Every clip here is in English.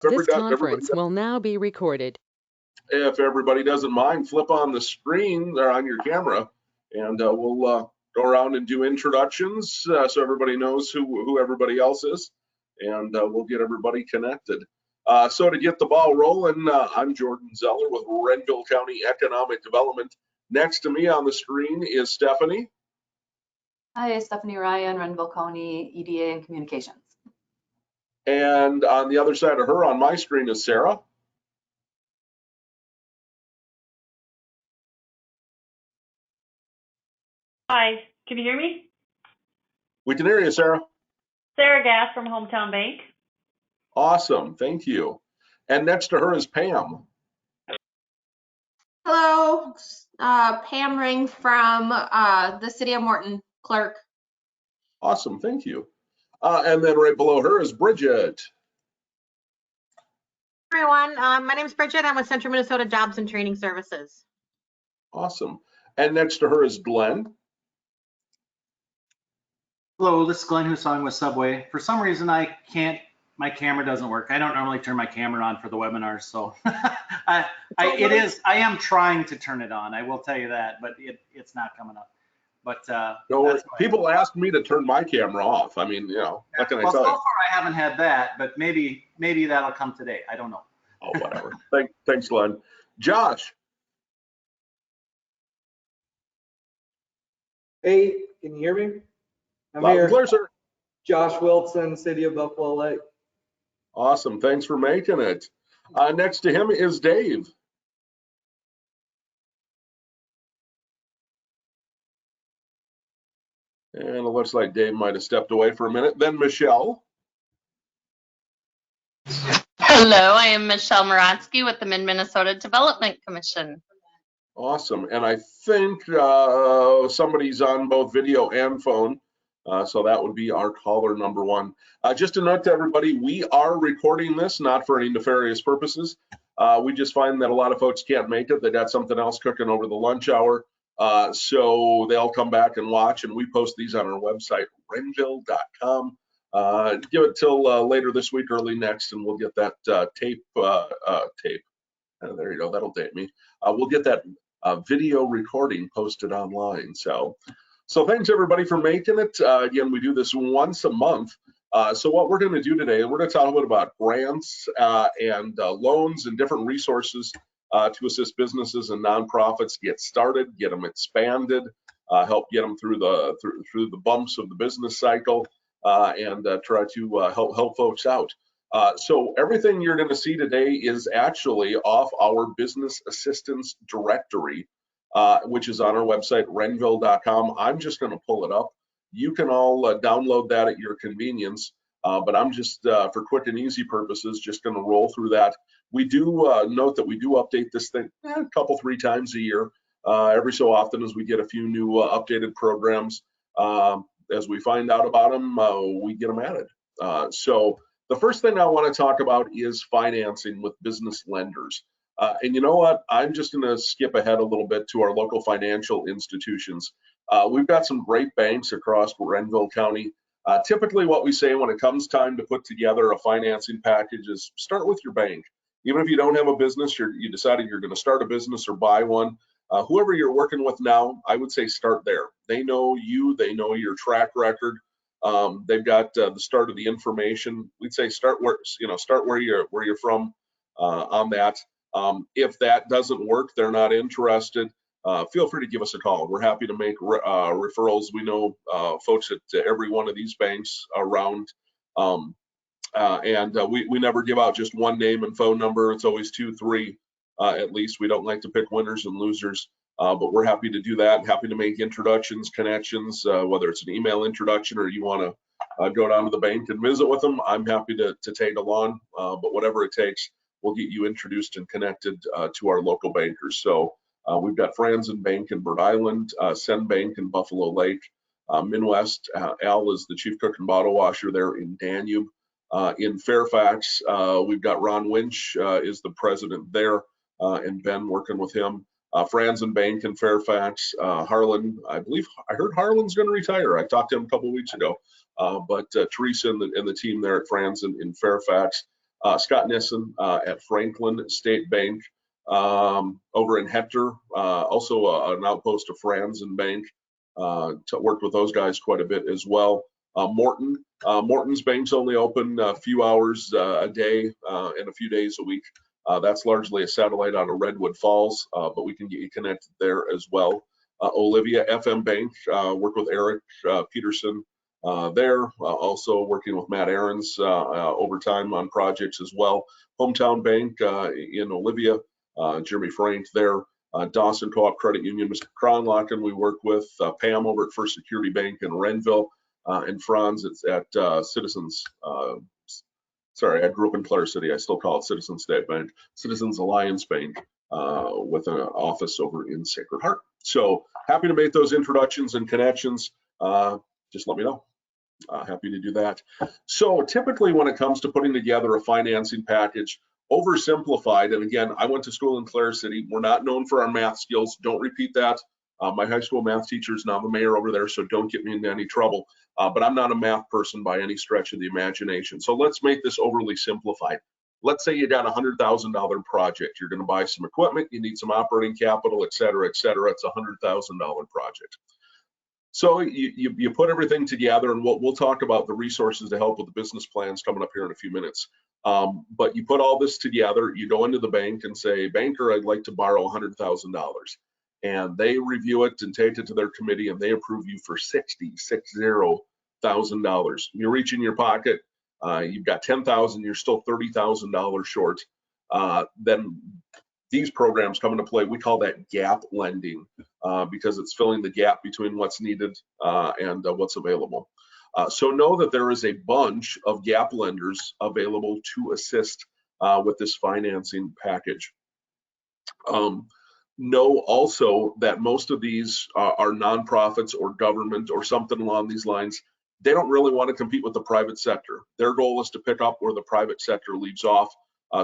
This conference will now be recorded. If everybody doesn't mind, flip on the screen or on your camera, and we'll go around and do introductions so everybody knows who everybody else is, and we'll get everybody connected. So to get the ball rolling, I'm Jordan Zeller with Renville County Economic Development. Next to me on the screen is Stephanie. Hi, Stephanie Ryan, Renville County EDA and Communications. And on the other side of her on my screen is Sarah. Hi, can you hear me? We can hear you, Sarah. Sarah Gass from Hometown Bank. Awesome, thank you. And next to her is Pam. Hello, Pam Ring from the City of Morton, clerk. Awesome, thank you. And then right below her is Bridget. Everyone, my name is Bridget. I'm with Central Minnesota Jobs and Training Services. Awesome. And next to her is Glenn. Hello, this is Glenn Husong with Subway. For some reason, my camera doesn't work. I don't normally turn my camera on for the webinars, so I am trying to turn it on. I will tell you that, but it's not coming up. But no, people ask me to turn my camera off. I mean, you know, what can I tell you? So far I haven't had that, but maybe that'll come today. I don't know. Oh, whatever. Thanks, Glenn. Josh. Hey, can you hear me? I'm Loud here. and clear, sir. Josh Wilson, City of Buffalo Lake. Awesome. Thanks for making it. Next to him is Dave. And it looks like Dave might have stepped away for a minute. Then Michelle. Hello, I am Michelle Moransky with the Mid-Minnesota Development Commission. Awesome. And I think somebody's on both video and phone. So that would be our caller number one. Just a note to everybody, we are recording this, not for any nefarious purposes. We just find that a lot of folks can't make it. They got something else cooking over the lunch hour. So they'll come back and watch, and we post these on our website, renville.com. Give it till later this week, early next, and we'll get that tape. There you go, that'll date me. We'll get that video recording posted online. So thanks everybody for making it. Again, we do this once a month. So what we're going to do today, we're going to talk a little bit about grants and loans and different resources to assist businesses and nonprofits get started, get them expanded, help get them through the bumps of the business cycle, and try to help folks out. So everything you're going to see today is actually off our business assistance directory, which is on our website, renville.com. I'm just going to pull it up. You can all download that at your convenience, but I'm just, for quick and easy purposes, just going to roll through that. We do note that we do update this thing a couple, 3 times a year, every so often as we get a few new updated programs. As we find out about them, we get them added. So the first thing I want to talk about is financing with business lenders. And you know what? I'm just going to skip ahead a little bit to our local financial institutions. We've got some great banks across Renville County. Typically what we say when it comes time to put together a financing package is start with your bank. Even if you don't have a business, you decided you're going to start a business or buy one, whoever you're working with now, I would say start there. They know you, they know your track record. They've got the start of the information. We'd say start where you're from on that. If that doesn't work, they're not interested, feel free to give us a call. We're happy to make referrals. We know folks at every one of these banks around, and we never give out just one name and phone number. It's always 2, 3 at least. We don't like to pick winners and losers, but we're happy to do that. Happy to make introductions, connections, whether it's an email introduction or you want to go down to the bank and visit with them. I'm happy to tag along, but whatever it takes, we'll get you introduced and connected to our local bankers. So we've got Franzen Bank in Bird Island, Sen Bank in Buffalo Lake, Midwest. Al is the chief cook and bottle washer there in Danube. In Fairfax, we've got Ron Winch is the president there, and Ben working with him. Franzen Bank in Fairfax. Harlan, I heard Harlan's going to retire. I talked to him a couple of weeks ago, but Teresa and the team there at Franzen in Fairfax. Scott Nissen at Franklin State Bank over in Hector, also an outpost of Franzen Bank. Worked with those guys quite a bit as well. Morton's bank's only open a few hours a day and a few days a week. That's largely a satellite out of Redwood Falls, but we can get you connected there as well. Olivia FM Bank, work with Eric Peterson there, also working with Matt Aarons over time on projects as well. Hometown Bank in Olivia, Jeremy Frank there. Dawson Co-op Credit Union, Mr. Cronlocken we work with. Pam over at First Security Bank in Renville. And Franz, it's at Citizens, sorry, I grew up in Clare City. I still call it Citizens State Bank, Citizens Alliance Bank with an office over in Sacred Heart. So happy to make those introductions and connections. Just let me know. Happy to do that. So typically when it comes to putting together a financing package, oversimplified, and again, I went to school in Clare City. We're not known for our math skills. Don't repeat that. My high school math teacher is now the mayor over there, so don't get me into any trouble. But I'm not a math person by any stretch of the imagination. So let's make this overly simplified. Let's say you got a $100,000 project. You're going to buy some equipment, you need some operating capital, et cetera, et cetera. It's a $100,000 project. So you put everything together, and we'll talk about the resources to help with the business plans coming up here in a few minutes. But you put all this together, you go into the bank and say, banker, I'd like to borrow $100,000. And they review it and take it to their committee, and they approve you for $60,000. You reach in your pocket, you've got $10,000, you're still $30,000 short. Then these programs come into play. We call that gap lending because it's filling the gap between what's needed and what's available. So know that there is a bunch of gap lenders available to assist with this financing package. Know also that most of these are nonprofits or government or something along these lines. They don't really want to compete with the private sector. Their goal is to pick up where the private sector leaves off.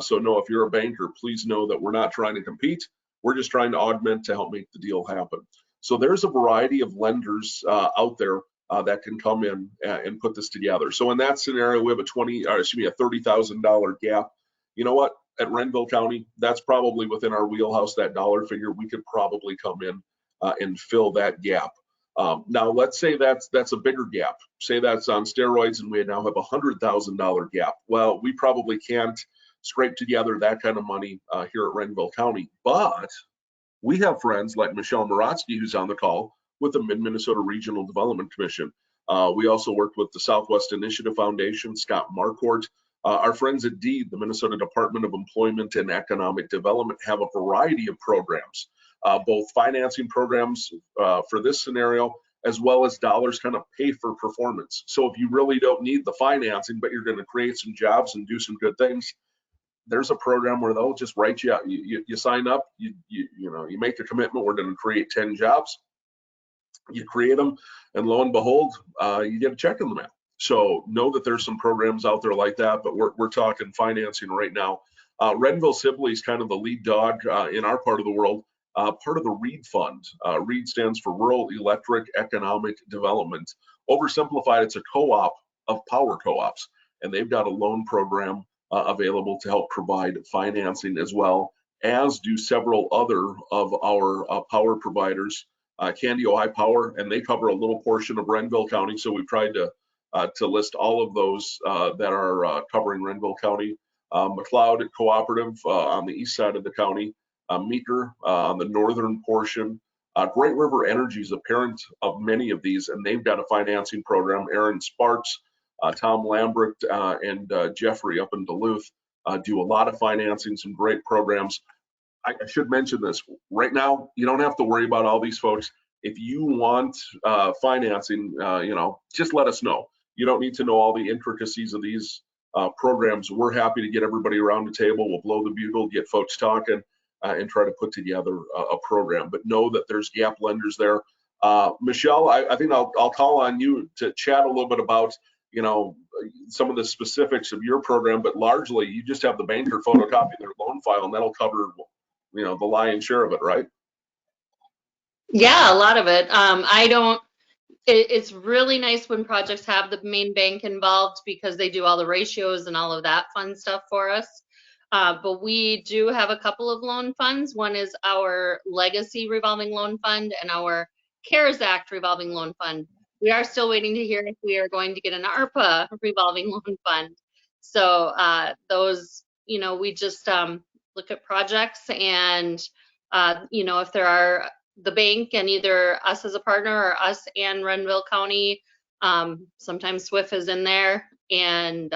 So no, if you're a banker, please know that we're not trying to compete. We're just trying to augment to help make the deal happen. So there's a variety of lenders out there that can come in and put this together. So in that scenario, we have a $30,000 gap. You know what? At Renville County, that's probably within our wheelhouse, that dollar figure. We could probably come in and fill that gap. Now, let's say that's a bigger gap. Say that's on steroids and we now have a $100,000 gap. Well, we probably can't scrape together that kind of money here at Renville County. But we have friends like Michelle Moratsky, who's on the call with the Mid-Minnesota Regional Development Commission. We also worked with the Southwest Initiative Foundation, Scott Marquardt. Our friends at DEED, the Minnesota Department of Employment and Economic Development, have a variety of programs, both financing programs for this scenario, as well as dollars kind of pay for performance. So if you really don't need the financing, but you're going to create some jobs and do some good things, there's a program where they'll just write you out. You sign up, you make a commitment, we're going to create 10 jobs. You create them, and lo and behold, you get a check in the mail. So know that there's some programs out there like that, but we're talking financing right now. Renville Sibley is kind of the lead dog in our part of the world, part of the REED fund. REED stands for Rural Electric Economic Development. Oversimplified, it's a co-op of power co-ops, and they've got a loan program available to help provide financing as well, as do several other of our power providers, Candy Ohio Power, and they cover a little portion of Renville County, so we've tried to list all of those that are covering Renville County. McLeod Cooperative on the east side of the county, Meeker on the northern portion. Great River Energy is a parent of many of these, and they've got a financing program. Aaron Sparks, Tom Lambert, and Jeffrey up in Duluth do a lot of financing, some great programs. I should mention this. Right now, you don't have to worry about all these folks. If you want financing, just let us know. You don't need to know all the intricacies of these programs. We're happy to get everybody around the table. We'll blow the bugle, get folks talking, and try to put together a program. But know that there's gap lenders there. Michelle, I think I'll call on you to chat a little bit about, some of the specifics of your program, but largely you just have the banker photocopy their loan file, and that'll cover, the lion's share of it, right? Yeah, a lot of it. It's really nice when projects have the main bank involved because they do all the ratios and all of that fun stuff for us. But we do have a couple of loan funds. One is our Legacy Revolving Loan Fund and our CARES Act Revolving Loan Fund. We are still waiting to hear if we are going to get an ARPA Revolving Loan Fund. So those, you know, we just look at projects and, you know, if there are the bank and either us as a partner or us and Renville County, sometimes SWIFT is in there, and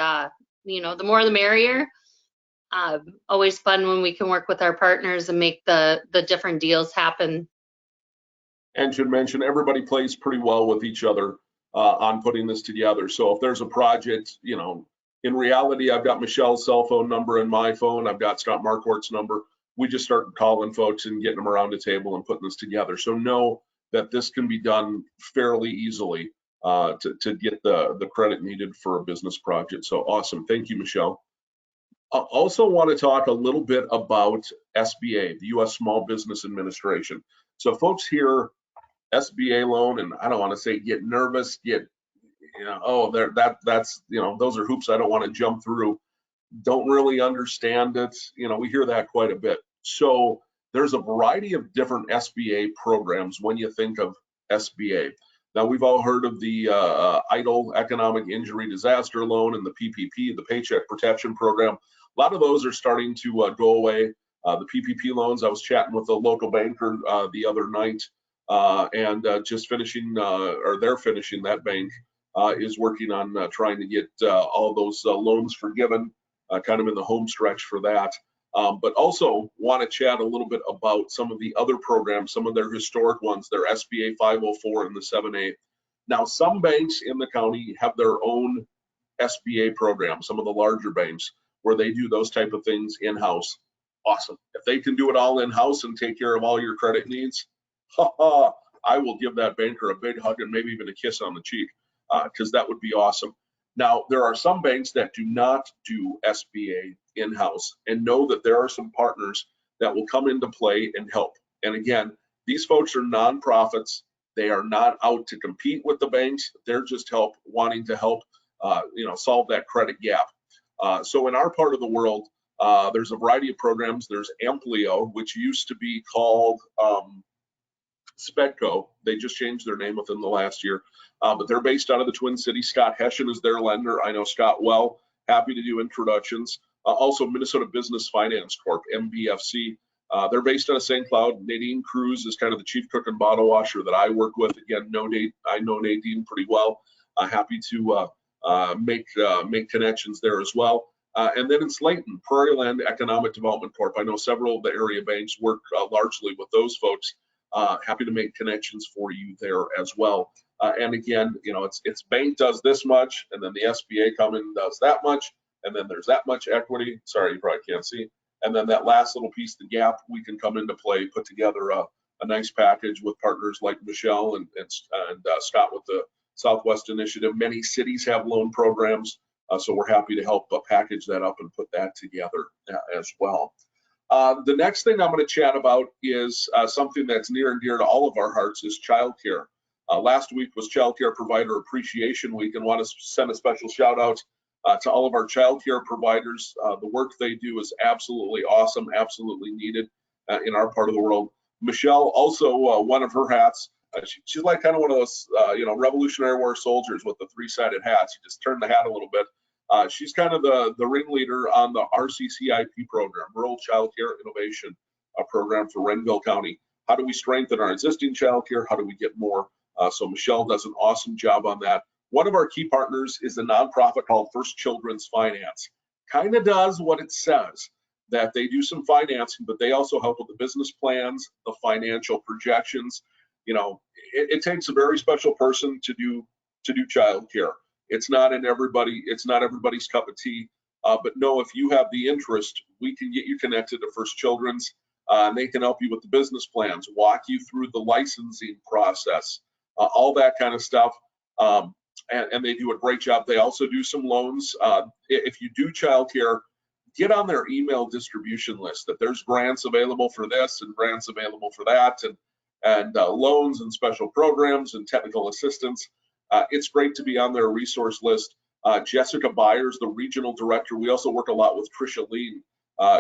you know, the more the merrier. Always fun when we can work with our partners and make the different deals happen. And should mention, everybody plays pretty well with each other on putting this together. So if there's a project, you know, in reality, I've got Michelle's cell phone number in my phone. I've got Scott Marquardt's number. We just start calling folks and getting them around the table and putting this together. So know that this can be done fairly easily to get the credit needed for a business project. So awesome. Thank you, Michelle. I also want to talk a little bit about SBA, the U.S. Small Business Administration. So folks hear SBA loan, and I don't want to say get nervous, get, you know, oh, that's, you know, those are hoops I don't want to jump through. Don't really understand it. You know, we hear that quite a bit. So there's a variety of different SBA programs when you think of SBA. Now, we've all heard of the EIDL, Economic Injury Disaster Loan, and the PPP, the Paycheck Protection Program. A lot of those are starting to go away. The PPP loans, I was chatting with a local banker the other night, and just finishing, or they're finishing, that bank is working on trying to get all those loans forgiven, kind of in the home stretch for that. But also want to chat a little bit about some of the other programs, some of their historic ones, their SBA 504 and the 7A. Now, some banks in the county have their own SBA program, some of the larger banks, where they do those type of things in-house. Awesome. If they can do it all in-house and take care of all your credit needs, I will give that banker a big hug and maybe even a kiss on the cheek, because that would be awesome. Now, there are some banks that do not do SBA in-house, and know that there are some partners that will come into play and help. And again, these folks are nonprofits. They are not out to compete with the banks. They're just wanting to help, you know, solve that credit gap. So in our part of the world, there's a variety of programs. There's Amplio, which used to be called Spedco. They just changed their name within the last year, but they're based out of the Twin Cities. Scott Hessian is their lender. I know Scott well. Happy to do introductions. Also, Minnesota Business Finance Corp, MBFC. They're based out of St. Cloud. Nadine Cruz is kind of the chief cook and bottle washer that I work with. Again, I know Nadine pretty well. Happy to make connections there as well. And then in Slayton, Prairie Land Economic Development Corp. I know several of the area banks work largely with those folks. Happy to make connections for you there as well. And again, you know, it's bank does this much, and then the SBA come in and does that much, and then there's that much equity. Sorry, you probably can't see. And then that last little piece, the gap, we can come into play, put together a nice package with partners like Michelle and Scott with the Southwest Initiative. Many cities have loan programs, so we're happy to help package that up and put that together as well. The next thing I'm going to chat about is something that's near and dear to all of our hearts, is childcare. Last week was Childcare Provider Appreciation Week, and want to send a special shout out to all of our childcare providers. The work they do is absolutely awesome, absolutely needed in our part of the world. Michelle, also one of her hats, she's like kind of one of those you know, Revolutionary War soldiers with the three-sided hats. You just turn the hat a little bit. She's kind of the ringleader on the RCCIP program, Rural Child Care Innovation Program for Renville County. How do we strengthen our existing child care? How do we get more? So Michelle does an awesome job on that. One of our key partners is a nonprofit called First Children's Finance. Kind of does what it says, that they do some financing, but they also help with the business plans, the financial projections. You know, it takes a very special person to do child care. It's not everybody's cup of tea, but no, if you have the interest, we can get you connected to First Children's, and they can help you with the business plans, walk you through the licensing process, all that kind of stuff, and they do a great job. They also do some loans. If you do childcare, get on their email distribution list, that there's grants available for this and grants available for that, and and loans and special programs and technical assistance. It's great to be on their resource list. Jessica Byers, the regional director. We also work a lot with Tricia Lean.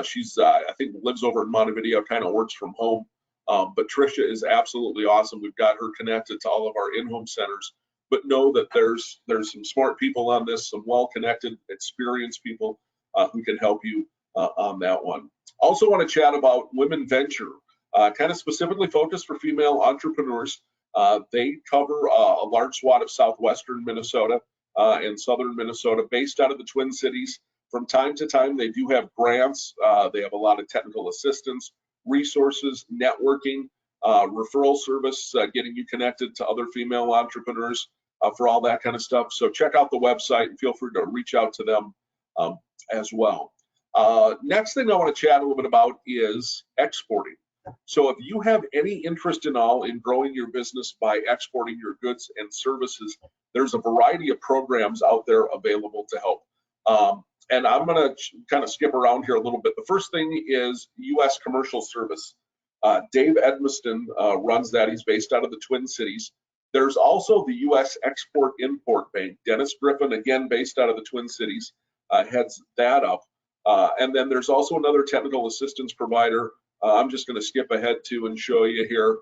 She's, I think, lives over in Montevideo, kind of works from home. But Tricia is absolutely awesome. We've got her connected to all of our in-home centers. But know that there's some smart people on this, some well-connected, experienced people who can help you on that one. Also want to chat about Women Venture, kind of specifically focused for female entrepreneurs. They cover a large swath of southwestern Minnesota and southern Minnesota, based out of the Twin Cities. From time to time, they do have grants. They have a lot of technical assistance, resources, networking, referral service, getting you connected to other female entrepreneurs for all that kind of stuff. So check out the website and feel free to reach out to them as well. Next thing I want to chat a little bit about is exporting. So if you have any interest in growing your business by exporting your goods and services, there's a variety of programs out there available to help. And I'm going to kind of skip around here a little bit. The first thing is U.S. Commercial Service. Dave Edmiston runs that. He's based out of the Twin Cities. There's also the U.S. Export-Import Bank. Dennis Griffin, again, based out of the Twin Cities, heads that up. And then there's also another technical assistance provider. I'm just going to skip ahead to and show you here.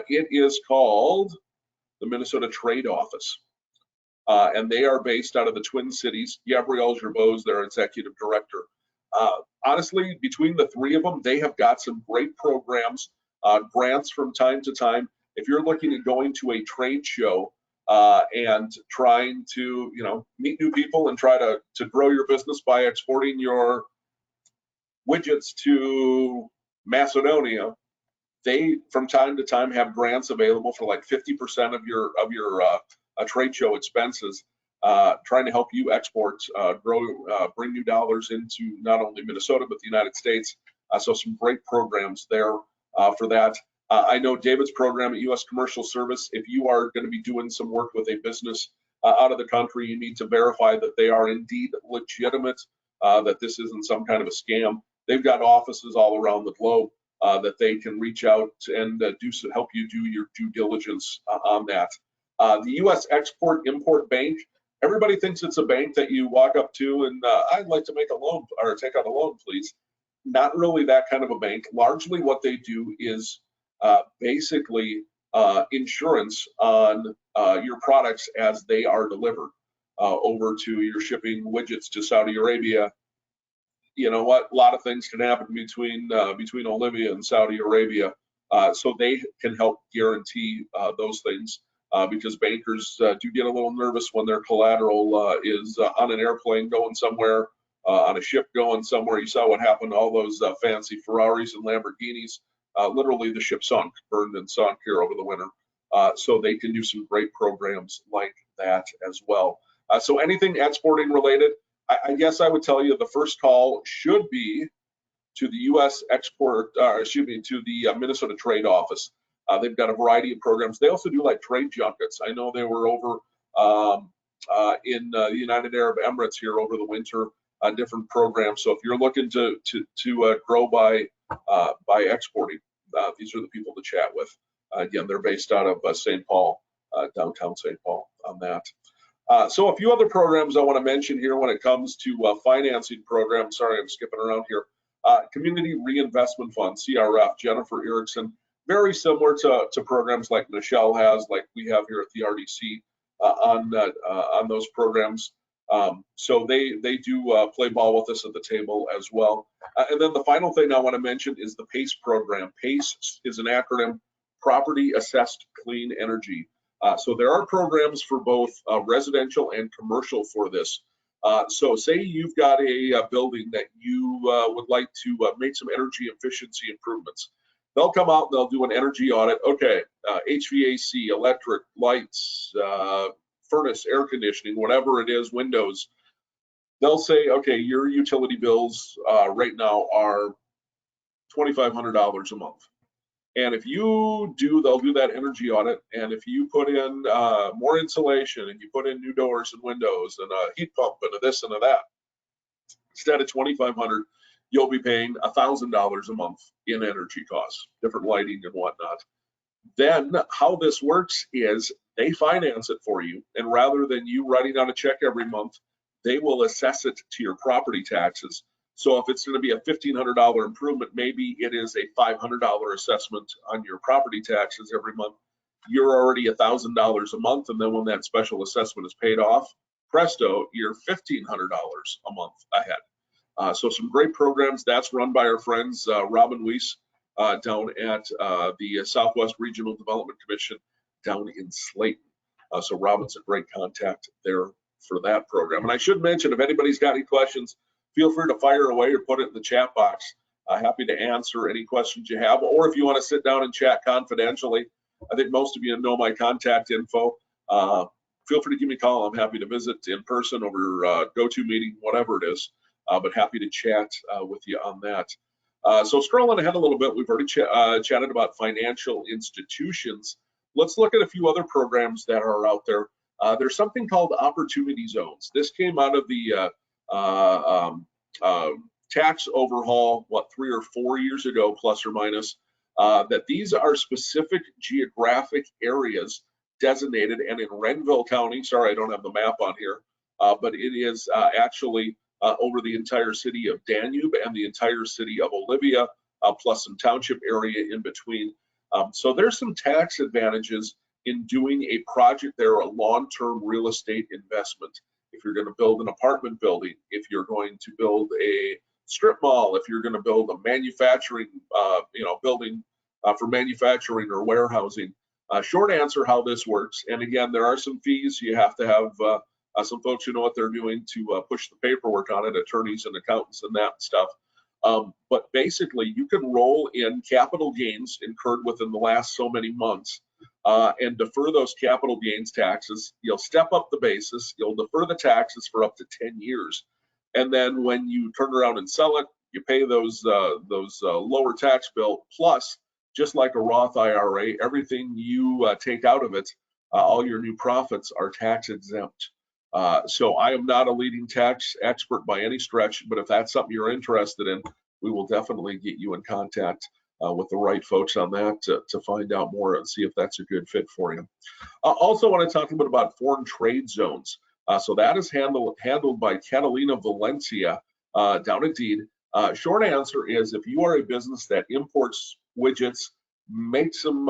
It is called the Minnesota Trade Office. And they are based out of the Twin Cities. Gabrielle Gerbeau is their executive director. Honestly, between the three of them, they have got some great programs, grants from time to time. If you're looking at going to a trade show and trying to, meet new people and try to grow your business by exporting your widgets to Macedonia, they from time to time have grants available for like 50% of your trade show expenses, trying to help you export, grow, bring new dollars into not only Minnesota but the United States. So some great programs there for that. I know David's program at U.S. Commercial Service. If you are going to be doing some work with a business out of the country, you need to verify that they are indeed legitimate, that this isn't some kind of a scam. They've got offices all around the globe that they can reach out and help you do your due diligence on that. The U.S. Export-Import Bank, everybody thinks it's a bank that you walk up to and I'd like to make a loan or take out a loan, please. Not really that kind of a bank. Largely what they do is basically insurance on your products as they are delivered over to your shipping widgets to Saudi Arabia. You know what? A lot of things can happen between Olivia and Saudi Arabia, so they can help guarantee those things because bankers do get a little nervous when their collateral is on an airplane going somewhere, on a ship going somewhere. You saw what happened to all those fancy Ferraris and Lamborghinis. Literally, the ship sunk, burned and sunk here over the winter. So they can do some great programs like that as well. So anything exporting related, I guess I would tell you the first call should be to the U.S. to the Minnesota Trade Office. They've got a variety of programs. They also do like trade junkets. I know they were over in the United Arab Emirates here over the winter, different programs. So if you're looking to grow by exporting, these are the people to chat with. Again, they're based out of St. Paul, downtown St. Paul on that. So a few other programs I want to mention here when it comes to financing programs. Sorry, I'm skipping around here. Community Reinvestment Fund, CRF, Jennifer Erickson, very similar to programs like Michelle has, like we have here at the RDC on those programs. So they do play ball with us at the table as well. And then the final thing I want to mention is the PACE program. PACE is an acronym, Property Assessed Clean Energy. So there are programs for both residential and commercial for this. So say you've got a building that you would like to make some energy efficiency improvements. They'll come out and they'll do an energy audit. Okay, HVAC, electric, lights, furnace, air conditioning, whatever it is, windows. They'll say, okay, your utility bills right now are $2,500 a month. And if you do, they'll do that energy audit. And if you put in more insulation and you put in new doors and windows and a heat pump and a this and a that, instead of $2,500, you'll be paying $1,000 a month in energy costs, different lighting and whatnot. Then how this works is they finance it for you, and rather than you writing out a check every month, they will assess it to your property taxes. So if it's going to be a $1,500 improvement, maybe it is a $500 assessment on your property taxes every month. You're already $1,000 a month, and then when that special assessment is paid off, presto, you're $1,500 a month ahead. So some great programs. That's run by our friends Robin Weiss down at the Southwest Regional Development Commission down in Slayton. So Robin's a great contact there for that program. And I should mention, if anybody's got any questions, feel free to fire away or put it in the chat box. Happy to answer any questions you have, or if you want to sit down and chat confidentially. I think most of you know my contact info. Feel free to give me a call. I'm happy to visit in person over GoToMeeting, whatever it is, but happy to chat with you on that. So scrolling ahead a little bit, we've already chatted about financial institutions. Let's look at a few other programs that are out there. There's something called opportunity zones. This came out of the tax overhaul, 3 or 4 years ago, plus or minus, that these are specific geographic areas designated, and in Renville County, sorry, I don't have the map on here, but it is actually over the entire city of Danube and the entire city of Olivia, plus some township area in between. So there's some tax advantages in doing a project there, a long-term real estate investment. If you're going to build an apartment building, if you're going to build a strip mall, if you're going to build a manufacturing, building for manufacturing or warehousing. Short answer how this works. And again, there are some fees. You have to have some folks who know what they're doing to push the paperwork on it, attorneys and accountants and that stuff. But basically, you can roll in capital gains incurred within the last so many months and defer those capital gains taxes. You'll step up the basis. You'll defer the taxes for up to 10 years. And then when you turn around and sell it, you pay those lower tax bill. Plus, just like a Roth IRA, everything you take out of it, all your new profits are tax exempt. So I am not a leading tax expert by any stretch, but if that's something you're interested in, we will definitely get you in contact with the right folks on that to find out more and see if that's a good fit for you. Also want to talk a bit about foreign trade zones. So that is handled by Catalina Valencia down at Deed. Short answer is, if you are a business that imports widgets, makes them,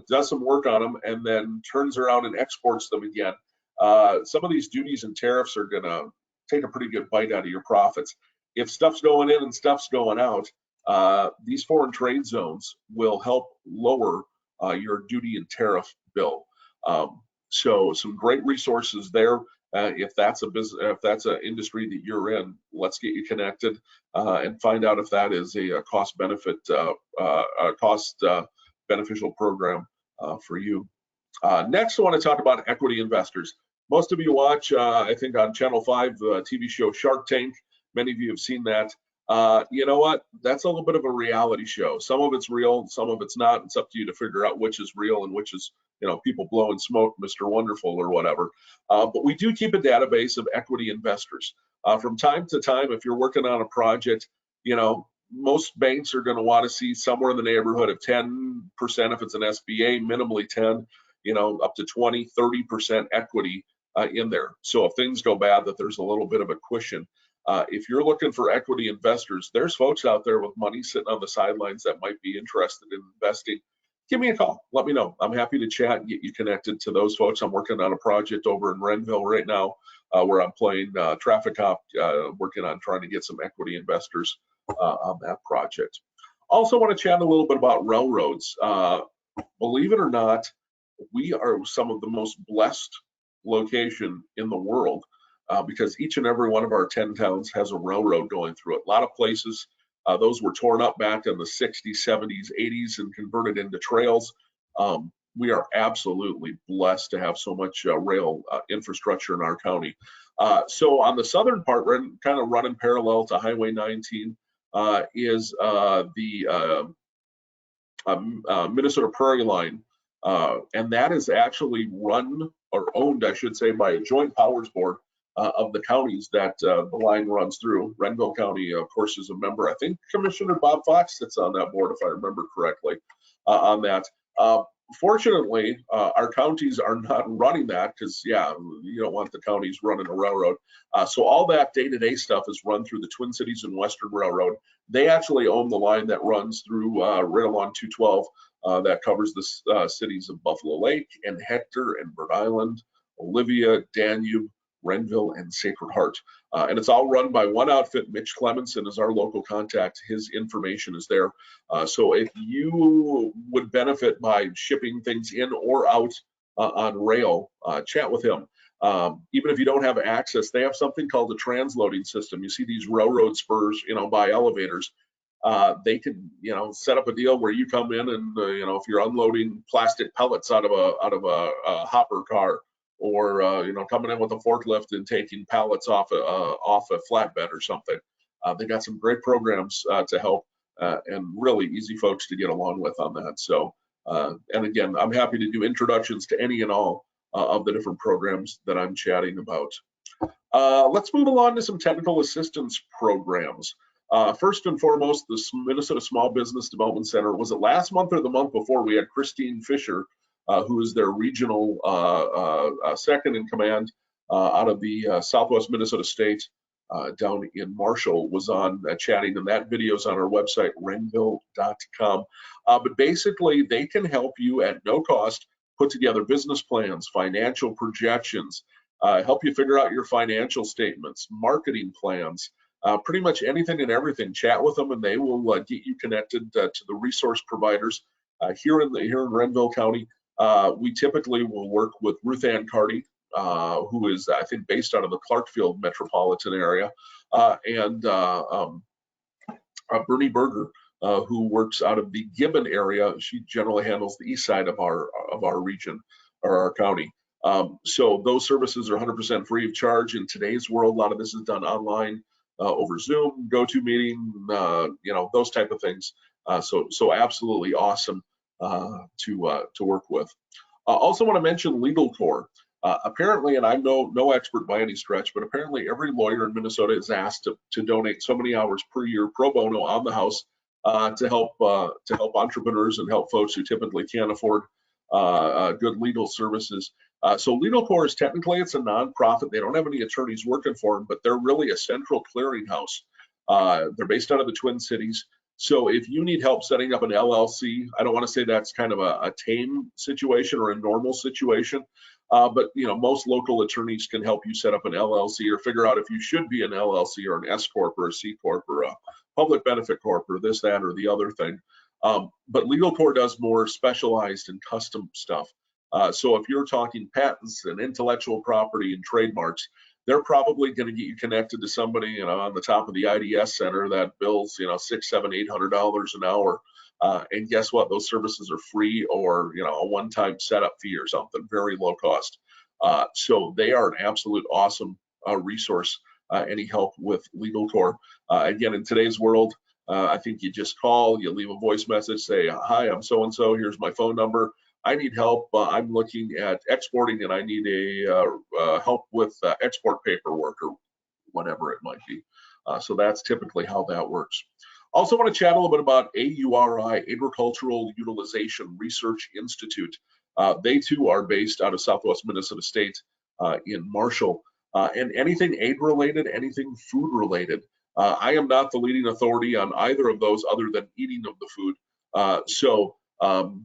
does some work on them, and then turns around and exports them again, some of these duties and tariffs are going to take a pretty good bite out of your profits. If stuff's going in and stuff's going out, these foreign trade zones will help lower your duty and tariff bill. So some great resources there. If that's a business, if that's an industry that you're in, let's get you connected and find out if that is a cost beneficial program for you. Next, I want to talk about equity investors. Most of you watch, I think, on Channel 5, the TV show Shark Tank. Many of you have seen that. You know what? That's a little bit of a reality show. Some of it's real, some of it's not. It's up to you to figure out which is real and which is, people blowing smoke, Mr. Wonderful or whatever. But we do keep a database of equity investors. From time to time, if you're working on a project, most banks are going to want to see somewhere in the neighborhood of 10% if it's an SBA, minimally 10, up to 20, 30% equity in there. So if things go bad, that there's a little bit of a cushion. If you're looking for equity investors, there's folks out there with money sitting on the sidelines that might be interested in investing. Give me a call. Let me know. I'm happy to chat and get you connected to those folks. I'm working on a project over in Renville right now where I'm playing traffic cop, working on trying to get some equity investors on that project. Also want to chat a little bit about railroads. Believe it or not, we are some of the most blessed location in the world because each and every one of our 10 towns has a railroad going through it. A lot of places, those were torn up back in the 60s, 70s, 80s and converted into trails. We are absolutely blessed to have so much rail infrastructure in our county. So on the southern part, kind of running parallel to Highway 19 is the Minnesota Prairie Line. And that is actually run or owned, I should say, by a joint powers board of the counties that the line runs through. Renville County, of course, is a member. I think Commissioner Bob Fox sits on that board, if I remember correctly, on that. Fortunately, our counties are not running that because, yeah, you don't want the counties running a railroad. So all that day-to-day stuff is run through the Twin Cities and Western Railroad. They actually own the line that runs through right along 212 that covers the cities of Buffalo Lake and Hector and Bird Island, Olivia, Danube, Renville, and Sacred Heart. And it's all run by one outfit. Mitch Clemenson is our local contact. His information is there. So if you would benefit by shipping things in or out on rail, chat with him. Even if you don't have access, they have something called a transloading system. You see these railroad spurs, by elevators. They can, set up a deal where you come in and, if you're unloading plastic pellets out of a hopper car, or coming in with a forklift and taking pallets off a flatbed or something. They got some great programs to help and really easy folks to get along with on that. So, and again, I'm happy to do introductions to any and all of the different programs that I'm chatting about. Let's move along to some technical assistance programs. First and foremost, the Minnesota Small Business Development Center. Was it last month or the month before? We had Christine Fisher, who is their regional second in command out of the Southwest Minnesota State down in Marshall, was on chatting, and that video is on our website, renville.com. But basically, they can help you at no cost put together business plans, financial projections, help you figure out your financial statements, marketing plans, pretty much anything and everything. Chat with them, and they will get you connected to the resource providers here in Renville County. We typically will work with Ruth Ann Carty, who is, I think, based out of the Clarkfield metropolitan area, and Bernie Berger, who works out of the Gibbon area. She generally handles the east side of our region or our county. So those services are 100% free of charge. In today's world, a lot of this is done online, over Zoom, GoToMeeting, those type of things. So absolutely awesome to work with. Also want to mention Legal Corps. Apparently, and I'm no expert by any stretch, but apparently every lawyer in Minnesota is asked to donate so many hours per year pro bono on the house to help entrepreneurs and help folks who typically can't afford good legal services. So Legal Corps is technically, it's a nonprofit. They don't have any attorneys working for them, but they're really a central clearinghouse. They're based out of the Twin Cities. So if you need help setting up an LLC, I don't want to say that's kind of a tame situation or a normal situation, but most local attorneys can help you set up an LLC or figure out if you should be an LLC or an S Corp or a C Corp or a public benefit corp or this, that, or the other thing. But Legal Corps does more specialized and custom stuff. So if you're talking patents and intellectual property and trademarks, they're probably going to get you connected to somebody, on the top of the IDS center that bills, $600, $700, $800 an hour. And guess what? Those services are free or, a one-time setup fee or something, very low cost. So they are an absolute awesome resource. Any help with Legal Corps. Again, in today's world, I think you just call, you leave a voice message, say, hi, I'm so-and-so, here's my phone number. I need help. I'm looking at exporting and I need help with export paperwork or whatever it might be. So that's typically how that works. Also want to chat a little bit about AURI, Agricultural Utilization Research Institute. They too are based out of Southwest Minnesota State in Marshall. And anything aid related, anything food related. I am not the leading authority on either of those other than eating of the food. So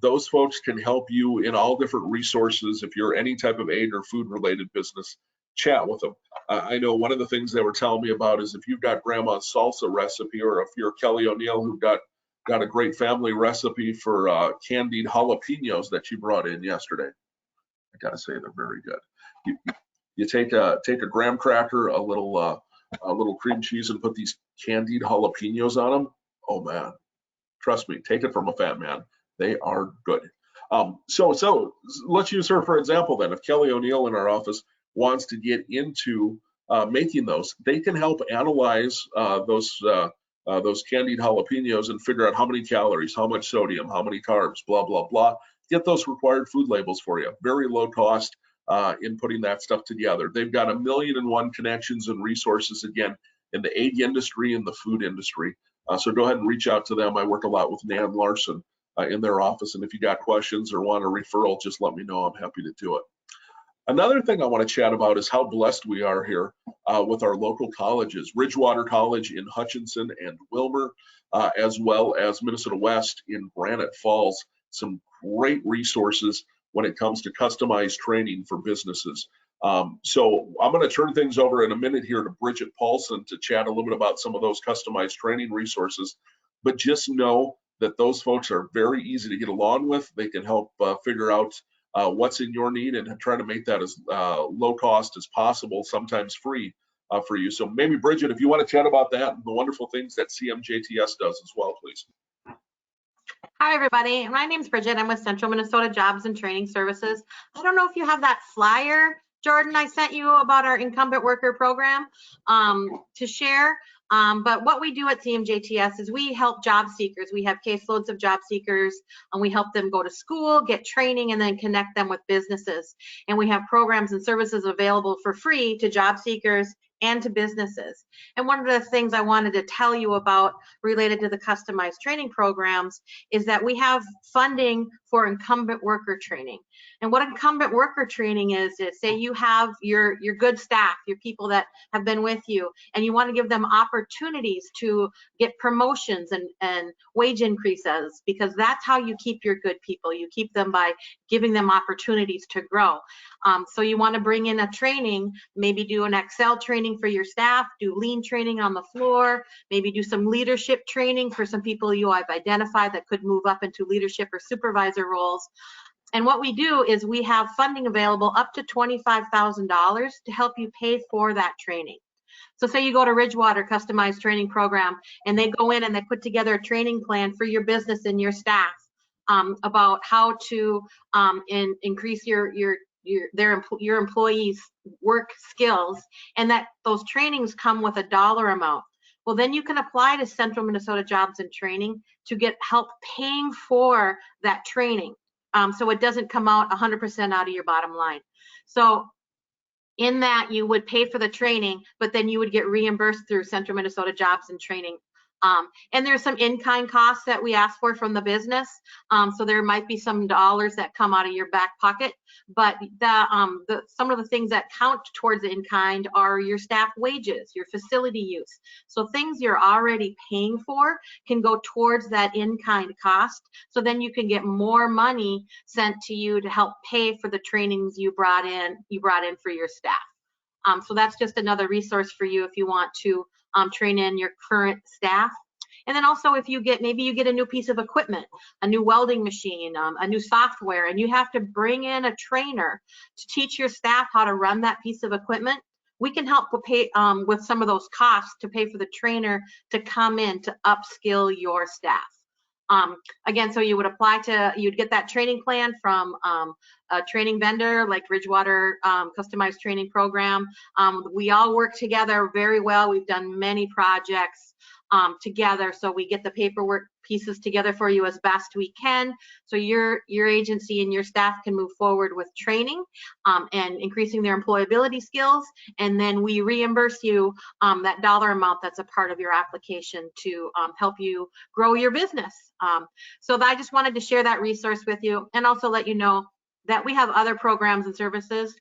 those folks can help you in all different resources. If you're any type of aid or food related business, chat with them. I know one of the things they were telling me about is if you've got grandma's salsa recipe, or if you're Kelly O'Neill who got a great family recipe for candied jalapenos that you brought in yesterday. I gotta say they're very good. You take a graham cracker, a little cream cheese, and put these candied jalapenos on them. Oh man, trust me, take it from a fat man. They are good. So let's use her for example then. If Kelly O'Neill in our office wants to get into making those, they can help analyze those candied jalapenos and figure out how many calories, how much sodium, how many carbs, blah, blah, blah. Get those required food labels for you. Very low cost in putting that stuff together. They've got 1,000,001 connections and resources, again, in the egg industry and the food industry. So go ahead and reach out to them. I work a lot with Nan Larson in their office. And if you got questions or want a referral, just let me know. I'm happy to do it. Another thing I want to chat about is how blessed we are here with our local colleges. Ridgewater College in Hutchinson and Wilmer, as well as Minnesota West in Granite Falls. Some great resources when it comes to customized training for businesses. So I'm going to turn things over in a minute here to Bridget Paulson to chat a little bit about some of those customized training resources. But just know that those folks are very easy to get along with. They can help figure out what's in your need and try to make that as low cost as possible, sometimes free for you. So maybe Bridget, if you want to chat about that and the wonderful things that CMJTS does as well, please. Hi, everybody. My name's Bridget. I'm with Central Minnesota Jobs and Training Services. I don't know if you have that flyer, Jordan, I sent you about our incumbent worker program to share. But what we do at CMJTS is we help job seekers. We have caseloads of job seekers, and we help them go to school, get training, and then connect them with businesses. And we have programs and services available for free to job seekers and to businesses. And one of the things I wanted to tell you about related to the customized training programs is that we have funding for incumbent worker training. And what incumbent worker training is say you have your good staff, your people that have been with you, and you want to give them opportunities to get promotions and wage increases, because that's how you keep your good people. You keep them by giving them opportunities to grow. So you want to bring in a training, maybe do an Excel training for your staff, do lean training on the floor, maybe do some leadership training for some people you have identified that could move up into leadership or supervisor roles. And what we do is we have funding available up to $25,000 to help you pay for that training. So say you go to Ridgewater Customized Training Program, and they go in and they put together a training plan for your business and your staff about how to increase your employees' work skills, and that those trainings come with a dollar amount. Well, then you can apply to Central Minnesota Jobs and Training to get help paying for that training. So it doesn't come out 100% out of your bottom line. So in that, you would pay for the training, but then you would get reimbursed through Central Minnesota Jobs and Training. And there's some in-kind costs that we ask for from the business. So there might be some dollars that come out of your back pocket, but some of the things that count towards the in-kind are your staff wages, your facility use. So things you're already paying for can go towards that in-kind cost. So then you can get more money sent to you to help pay for the trainings you brought in for your staff. So that's just another resource for you if you want to train in your current staff. And then also if maybe you get a new piece of equipment, a new welding machine, a new software, and you have to bring in a trainer to teach your staff how to run that piece of equipment, we can help pay with some of those costs to pay for the trainer to come in to upskill your staff. Again, so you would you'd get that training plan from a training vendor like Ridgewater Customized Training Program. We all work together very well. We've done many projects together, so we get the paperwork pieces together for you as best we can, so your agency and your staff can move forward with training and increasing their employability skills, and then we reimburse you that dollar amount that's a part of your application to help you grow your business. So I just wanted to share that resource with you, and also let you know that we have other programs and services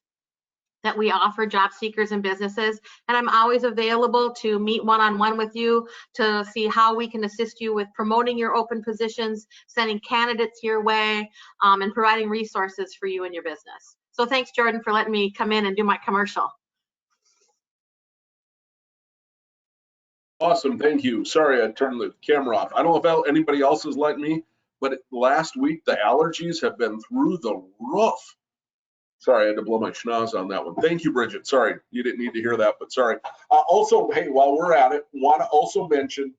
that we offer job seekers and businesses, and I'm always available to meet one-on-one with you to see how we can assist you with promoting your open positions, sending candidates your way, and providing resources for you and your business. So thanks, Jordan, for letting me come in and do my commercial. Awesome, thank you. Sorry, I turned the camera off. I don't know if anybody else is like me, but last week the allergies have been through the roof. Sorry, I had to blow my schnoz on that one. Thank you, Bridget. Sorry, you didn't need to hear that, but sorry. Also, hey, while we're at it, want to also mention,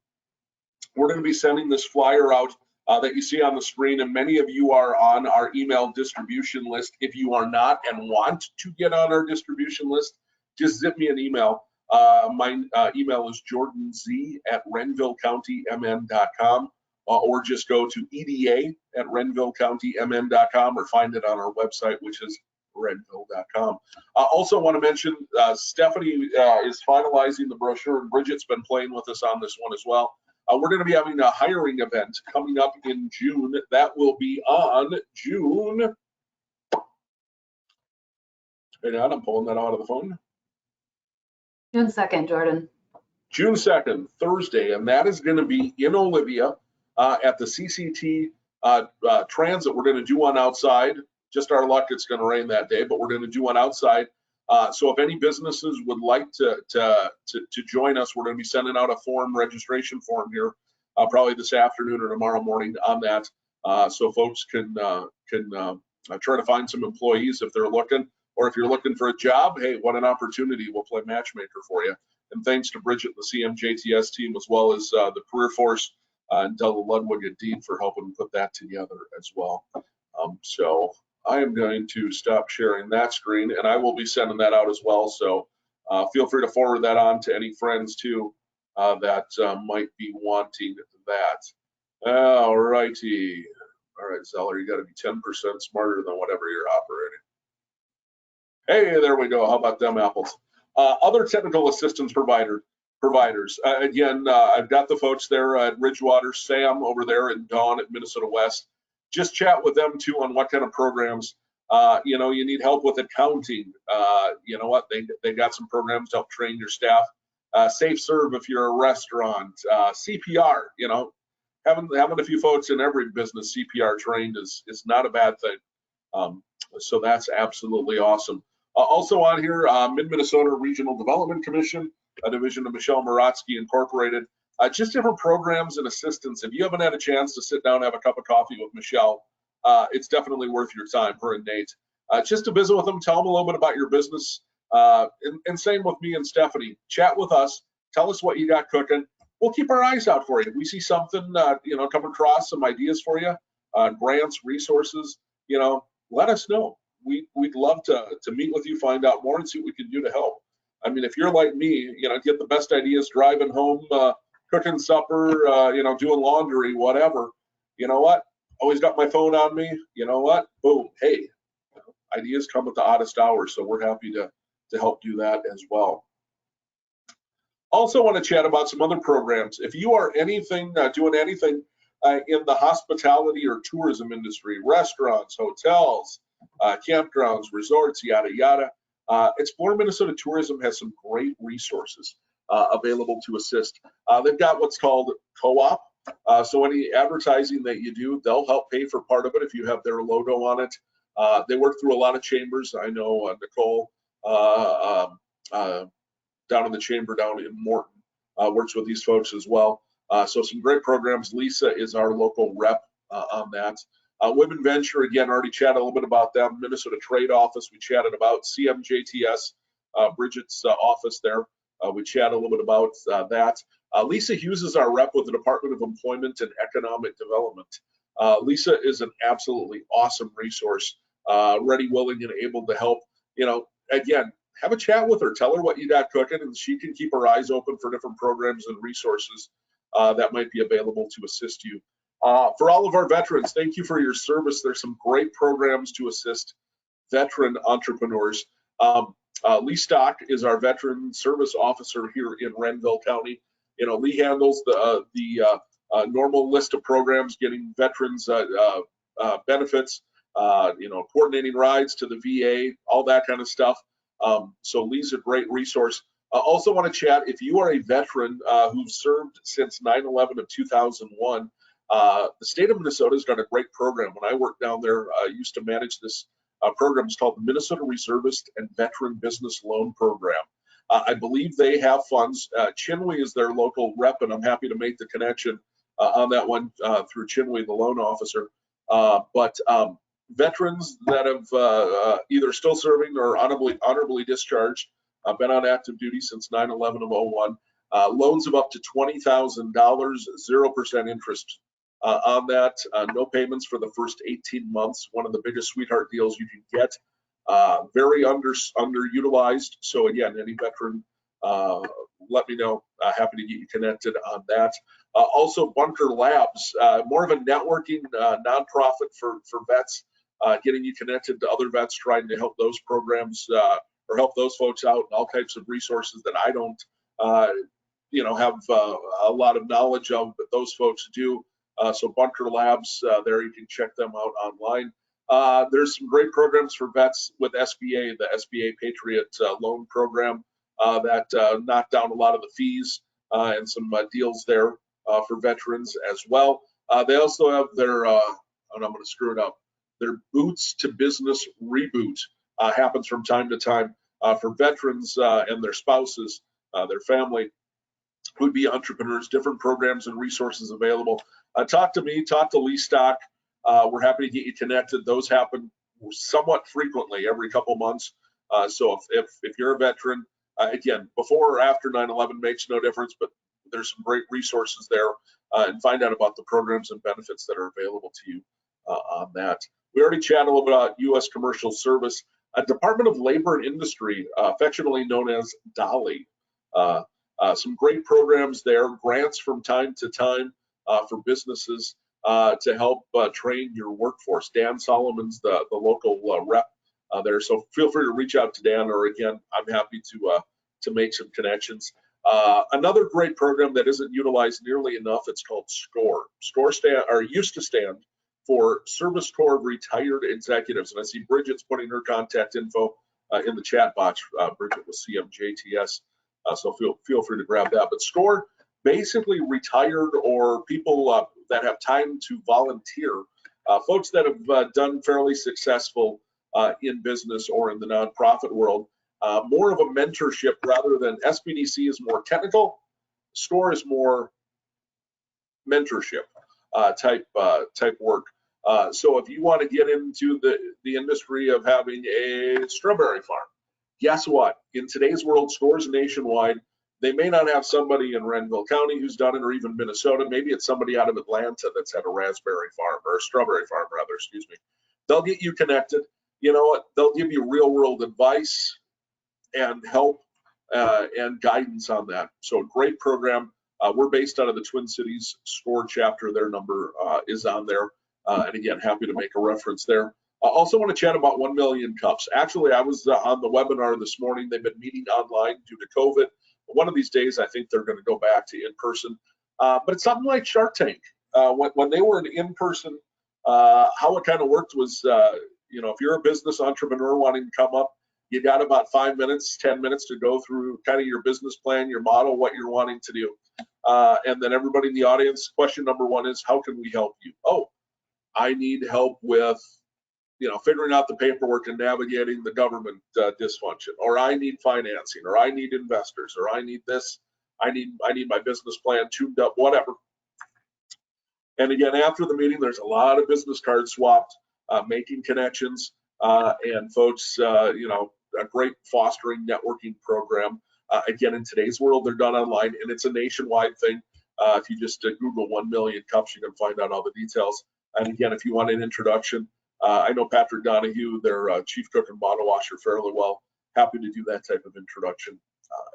we're going to be sending this flyer out that you see on the screen, and many of you are on our email distribution list. If you are not and want to get on our distribution list, just zip me an email. My email is jordanz@renvillecounty.mn.com, or just go to EDA@renvillecounty.mn.com, or find it on our website, which is renville.com. I also want to mention Stephanie is finalizing the brochure, and Bridget's been playing with us on this one as well. We're going to be having a hiring event coming up in June. That will be on June. Hang on, I'm pulling that out of the phone. June 2nd, Jordan. June 2nd, Thursday, and that is going to be in Olivia at the CCT transit. We're going to do one outside. Just our luck, it's going to rain that day, but we're going to do one outside. So if any businesses would like to join us, we're going to be sending out a registration form here, probably this afternoon or tomorrow morning on that, so folks can try to find some employees if they're looking, or if you're looking for a job, hey, what an opportunity. We'll play matchmaker for you. And thanks to Bridget, the CMJTS team, as well as the Career Force and Della Ludwig and Dean for helping put that together as well. So I am going to stop sharing that screen, and I will be sending that out as well. So feel free to forward that on to any friends too that might be wanting that. All righty. All right, Zeller, you got to be 10% smarter than whatever you're operating. Hey, there we go. How about them apples? Other technical assistance providers. Again, I've got the folks there at Ridgewater, Sam over there, and Dawn at Minnesota West. Just chat with them too on what kind of programs. You know, you need help with accounting. You know what? They got some programs to help train your staff. Safe serve if you're a restaurant. CPR. You know, having a few folks in every business CPR trained is not a bad thing. So that's absolutely awesome. Also on here, Mid-Minnesota Regional Development Commission, a division of Michelle Moratsky Incorporated. Just different programs and assistance. If you haven't had a chance to sit down and have a cup of coffee with Michelle, it's definitely worth your time, her and Nate. Just to visit with them, tell them a little bit about your business. And same with me and Stephanie. Chat with us. Tell us what you got cooking. We'll keep our eyes out for you. If we see something, you know, come across some ideas for you, grants, resources, you know, let us know. We'd love to meet with you, find out more, and see what we can do to help. I mean, if you're like me, you know, get the best ideas driving home, cooking supper, you know, doing laundry, whatever. You know what? Always got my phone on me. You know what? Boom. Hey, ideas come at the oddest hours, so we're happy to help do that as well. Also want to chat about some other programs. If you are anything, doing anything in the hospitality or tourism industry, restaurants, hotels, campgrounds, resorts, yada, yada, Explore Minnesota Tourism has some great resources available to assist. They've got what's called co-op. So any advertising that you do, they'll help pay for part of it if you have their logo on it. They work through a lot of chambers. I know Nicole down in the chamber down in Morton works with these folks as well. So some great programs. Lisa is our local rep on that. Women Venture, again, already chatted a little bit about them. Minnesota Trade Office, we chatted about. CMJTS, Bridget's office there. We chatted a little bit about that. Lisa Hughes is our rep with the Department of Employment and Economic Development. Lisa is an absolutely awesome resource, ready, willing, and able to help. You know, again, have a chat with her. Tell her what you got cooking, and she can keep her eyes open for different programs and resources that might be available to assist you. For all of our veterans, thank you for your service. There's some great programs to assist veteran entrepreneurs. Lee Stock is our veteran service officer here in Renville County. You know, Lee handles the normal list of programs, getting veterans benefits, you know, coordinating rides to the VA, all that kind of stuff. So Lee's a great resource. Also want to chat, if you are a veteran who've served since 9/11 of 2001, the state of Minnesota has done a great program. When I worked down there, I used to manage this program. It's called the Minnesota Reservist and Veteran Business Loan Program. I believe they have funds. Chinwe is their local rep, and I'm happy to make the connection on that one through Chinwe, the loan officer. But veterans that have either still serving or honorably discharged, been on active duty since 9/11 of 01, loans of up to $20,000, 0% interest on that, no payments for the first 18 months, one of the biggest sweetheart deals you can get. Very underutilized. So again, any veteran, let me know. Happy to get you connected on that. Also, Bunker Labs, more of a networking nonprofit for vets, getting you connected to other vets, trying to help those programs or help those folks out, and all types of resources that I don't have a lot of knowledge of, but those folks do. So Bunker Labs, there you can check them out online. There's some great programs for vets with SBA, the SBA Patriot Loan Program that knocked down a lot of the fees and some deals there for veterans as well. They also have their, and I'm going to screw it up, their Boots to Business Reboot happens from time to time for veterans and their spouses, their family, would be entrepreneurs, different programs and resources available. Talk to me, talk to Lee Stock. We're happy to get you connected. Those happen somewhat frequently, every couple months. So if you're a veteran, again, before or after 9/11 makes no difference, but there's some great resources there, and find out about the programs and benefits that are available to you on that. We already chatted a little bit about U.S. Commercial Service, Department of Labor and Industry, affectionately known as DOLLY. Some great programs there, grants from time to time for businesses to help train your workforce. Dan Solomon's the local rep there, so feel free to reach out to Dan, or again, I'm happy to make some connections. Another great program that isn't utilized nearly enough, it's called SCORE. SCORE used to stand for Service Corps of Retired Executives, and I see Bridget's putting her contact info in the chat box. Bridget with CMJTS. So feel free to grab that. But SCORE, basically retired or people that have time to volunteer, folks that have done fairly successful in business or in the nonprofit world, more of a mentorship rather than SBDC is more technical. SCORE is more mentorship type work. So if you want to get into the industry of having a strawberry farm, guess what? In today's world, SCORE's nationwide. They may not have somebody in Renville County who's done it, or even Minnesota. Maybe it's somebody out of Atlanta that's had a raspberry farm, or a strawberry farm rather, excuse me. They'll get you connected. You know what? They'll give you real world advice and help and guidance on that. So a great program. We're based out of the Twin Cities SCORE chapter. Their number is on there. And again, happy to make a reference there. I also want to chat about 1 million cups. Actually, I was on the webinar this morning. They've been meeting online due to COVID. One of these days, I think they're going to go back to in-person. But it's something like Shark Tank. When they were in person, how it kind of worked was, if you're a business entrepreneur wanting to come up, you got about 5 minutes, 10 minutes to go through kind of your business plan, your model, what you're wanting to do. And then everybody in the audience, question number one is, how can we help you? Oh, I need help with figuring out the paperwork and navigating the government dysfunction, or I need financing, or I need investors, or I need this, I need my business plan tuned up, whatever. And again, after the meeting, there's a lot of business cards swapped, making connections, and folks, a great fostering networking program. Again, in today's world, they're done online, and it's a nationwide thing. If you just Google 1 million cups, you can find out all the details. And again, if you want an introduction, I know Patrick Donahue, their chief cook and bottle washer, fairly well. Happy to do that type of introduction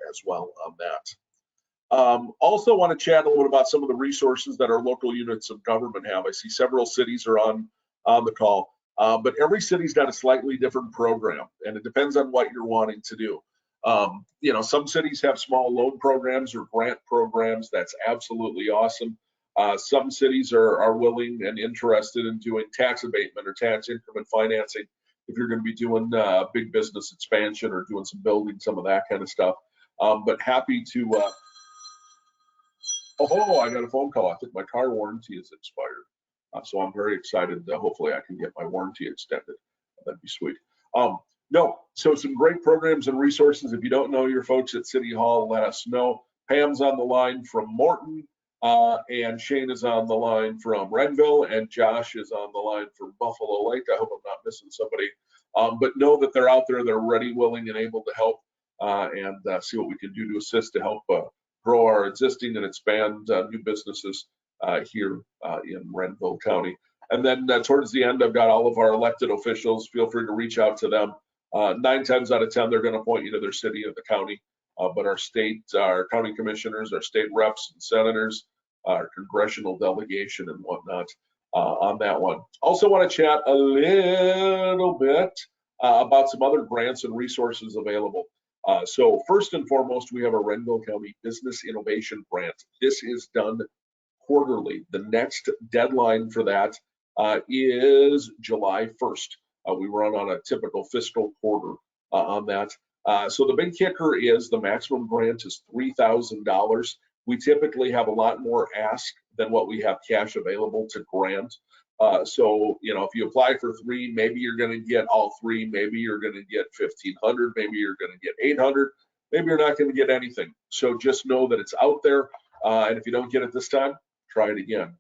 as well on that. Also want to chat a little bit about some of the resources that our local units of government have. I see several cities are on the call, but every city's got a slightly different program, and it depends on what you're wanting to do. Some cities have small loan programs or grant programs. That's absolutely awesome. Some cities are willing and interested in doing tax abatement or tax increment financing if you're going to be doing big business expansion or doing some building, some of that kind of stuff. But happy to, I got a phone call. I think my car warranty is expired. So I'm very excited. Hopefully I can get my warranty extended. That'd be sweet. So some great programs and resources. If you don't know your folks at City Hall, let us know. Pam's on the line from Morton. And Shane is on the line from Renville, and Josh is on the line from Buffalo Lake. I hope I'm not missing somebody. But know that they're out there, they're ready, willing, and able to help and see what we can do to assist to help grow our existing and expand new businesses here in Renville County. And then towards the end, I've got all of our elected officials. Feel free to reach out to them. 9 times out of 10, they're going to point you to their city or the county. But our state, our county commissioners, our state reps and senators, our congressional delegation and whatnot on that one. Also want to chat a little bit about some other grants and resources available. So first and foremost, we have a Renville County Business Innovation Grant. This is done quarterly. The next deadline for that is July 1st. We run on a typical fiscal quarter on that. So the big kicker is the maximum grant is $3,000. We typically have a lot more ask than what we have cash available to grant. So, you know, if you apply for 3, maybe you're going to get all 3, maybe you're going to get 1,500, maybe you're going to get 800, maybe you're not going to get anything. So just know that it's out there. And if you don't get it this time, try it again.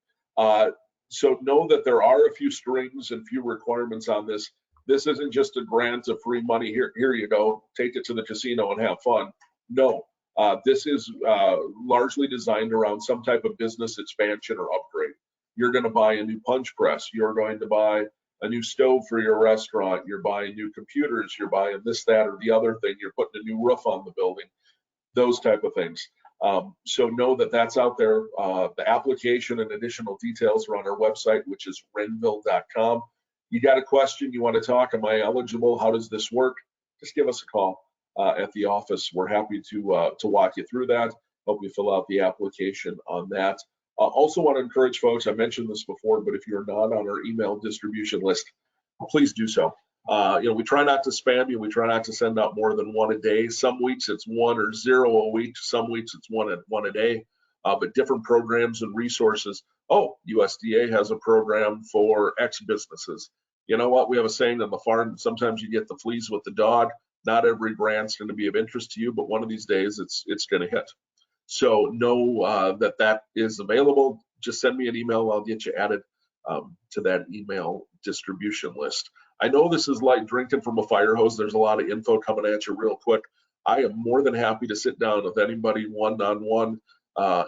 So know that there are a few strings and few requirements on this. This isn't just a grant of free money. Here you go, take it to the casino and have fun. No, this is largely designed around some type of business expansion or upgrade. You're going to buy a new punch press. You're going to buy a new stove for your restaurant. You're buying new computers. You're buying this, that, or the other thing. You're putting a new roof on the building, those type of things. So know that that's out there. The application and additional details are on our website, which is renville.com. You got a question, you want to talk, am I eligible? How does this work? Just give us a call at the office. We're happy to walk you through that, help you fill out the application on that. Also want to encourage folks, I mentioned this before, but if you're not on our email distribution list, please do so. You know, we try not to spam you. We try not to send out more than 1 a day. Some weeks it's 1 or 0 a week. Some weeks it's one a day. But different programs and resources. Oh, USDA has a program for X businesses. You know what? We have a saying on the farm. Sometimes you get the fleas with the dog. Not every grant's going to be of interest to you, but one of these days it's going to hit. So know that is available. Just send me an email. I'll get you added to that email distribution list. I know this is like drinking from a fire hose. There's a lot of info coming at you real quick. I am more than happy to sit down with anybody one-on-one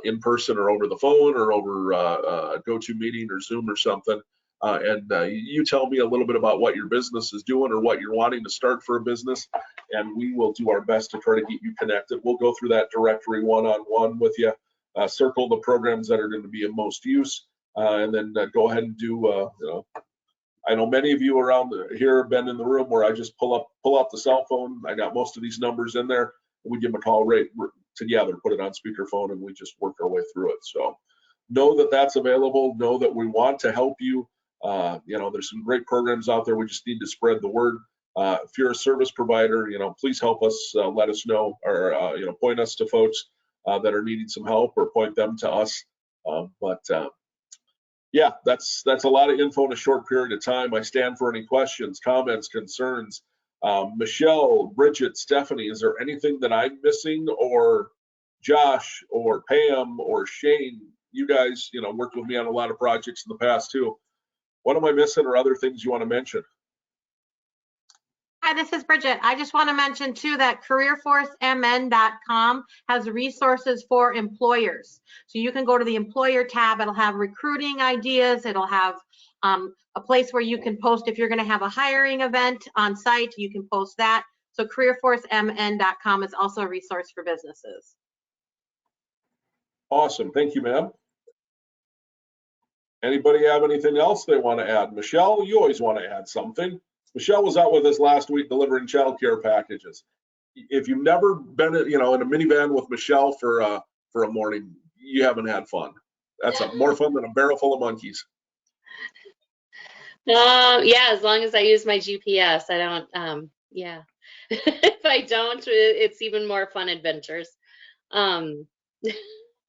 in person or over the phone or over GoToMeeting or Zoom or something. And you tell me a little bit about what your business is doing or what you're wanting to start for a business, and we will do our best to try to get you connected. We'll go through that directory one-on-one with you, circle the programs that are going to be of most use, and then go ahead and do, you know, I know many of you around here have been in the room where I just pull out the cell phone. I got most of these numbers in there. We give them a call right together, put it on speakerphone, and we just work our way through it. So know that that's available. Know that we want to help you. You know, there's some great programs out there. We just need to spread the word. If you're a service provider, you know, please help us, let us know, or, you know, point us to folks that are needing some help, or point them to us. Yeah, that's a lot of info in a short period of time. I stand for any questions, comments, concerns. Michelle, Bridget, Stephanie, is there anything that I'm missing, or Josh or Pam or Shane? You guys, you know, worked with me on a lot of projects in the past too. What am I missing, or other things you want to mention? Hi, this is Bridget. I just want to mention too that careerforcemn.com has resources for employers. So you can go to the employer tab. It'll have recruiting ideas. It'll have a place where you can post if you're going to have a hiring event on site. You can post that. So careerforcemn.com is also a resource for businesses. Awesome. Thank you, ma'am. Anybody have anything else they want to add? Michelle, you always want to add something. Michelle was out with us last week delivering childcare packages. If you've never been, you know, in a minivan with Michelle for a morning, you haven't had fun. That's more fun than a barrel full of monkeys. Yeah, as long as I use my GPS, I don't, yeah. If I don't, it's even more fun adventures.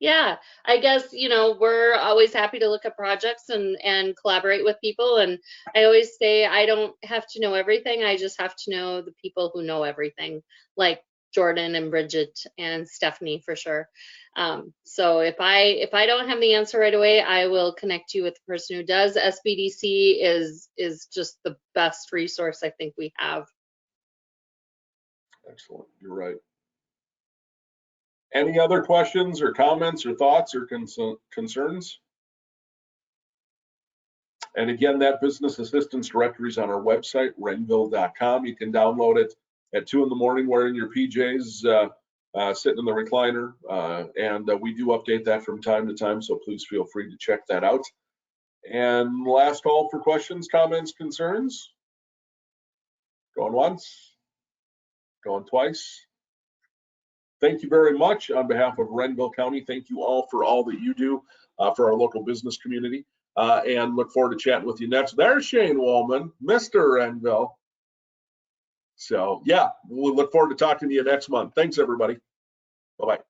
Yeah, I guess, you know, we're always happy to look at projects and collaborate with people. And I always say I don't have to know everything. I just have to know the people who know everything, like Jordan and Bridget and Stephanie for sure. So if I don't have the answer right away, I will connect you with the person who does. SBDC is just the best resource I think we have. Excellent. You're right. Any other questions or comments or thoughts or concerns? And again, that business assistance directory is on our website, renville.com. You can download it at 2 in the morning wearing your PJs, sitting in the recliner. And we do update that from time to time, so please feel free to check that out. And last call for questions, comments, concerns. Going once, going twice. thank you very much on behalf of Renville County. Thank you all for all that you do for our local business community, and look forward to chatting with you next. There's Shane Woolman, Mr. Renville. So yeah, we'll look forward to talking to you next month. Thanks, everybody. Bye-bye.